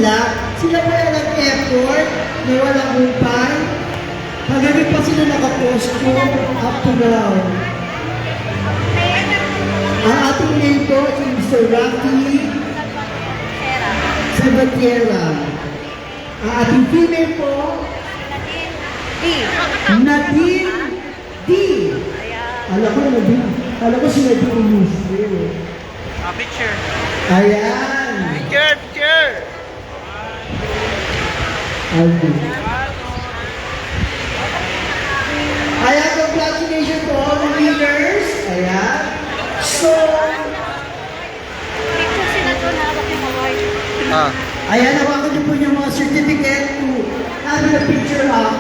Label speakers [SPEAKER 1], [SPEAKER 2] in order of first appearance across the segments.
[SPEAKER 1] sila. Sila po ay nag-effort na walang upay. Hanggang pa sila nakaposto up to now. Ang ating name po si Mr. Rocky Sabatiera. Ang ating female po, Nadine D. Alam ko si Nadine Muslim.
[SPEAKER 2] Picture.
[SPEAKER 1] Ayan.
[SPEAKER 2] Picture.
[SPEAKER 1] Ayan, congratulations to all the winners. Ayan. So, ayan, hawakan niyo po yung mga certificate to have a picture of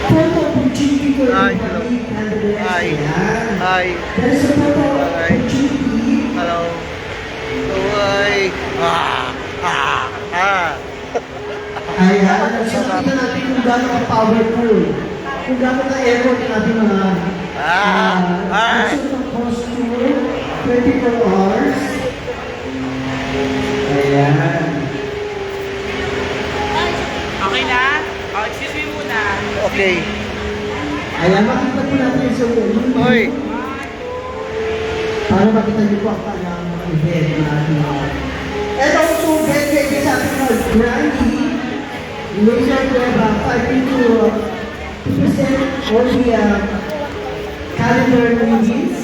[SPEAKER 1] photo of Gigi ko.
[SPEAKER 2] Hi.
[SPEAKER 1] Ayan.
[SPEAKER 2] Hi.
[SPEAKER 1] That is a photo
[SPEAKER 2] Hi.
[SPEAKER 1] of Gigi.
[SPEAKER 2] Hello. Hi.
[SPEAKER 1] Ayan. So, nakita natin kung gano'n ka-powerful. Kung gano'n ka-effort ng ating mga ng costume, 24 hours. Ayan.
[SPEAKER 3] Okay na? Oh, excuse me muna.
[SPEAKER 2] Okay.
[SPEAKER 1] Ayan, makita po natin yung sumunod.
[SPEAKER 2] Hoy.
[SPEAKER 1] Para makita niyo po ang kanyang event natin. Ito ang sugat kaya sa ating mga Granny. Laser Cueva, 5 into to present all the calendar movies.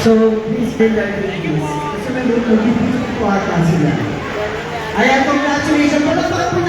[SPEAKER 1] So, please calendar movies. Kasi may mga movies po ata sila. Ayan, congratulations. Palakpakan po natin.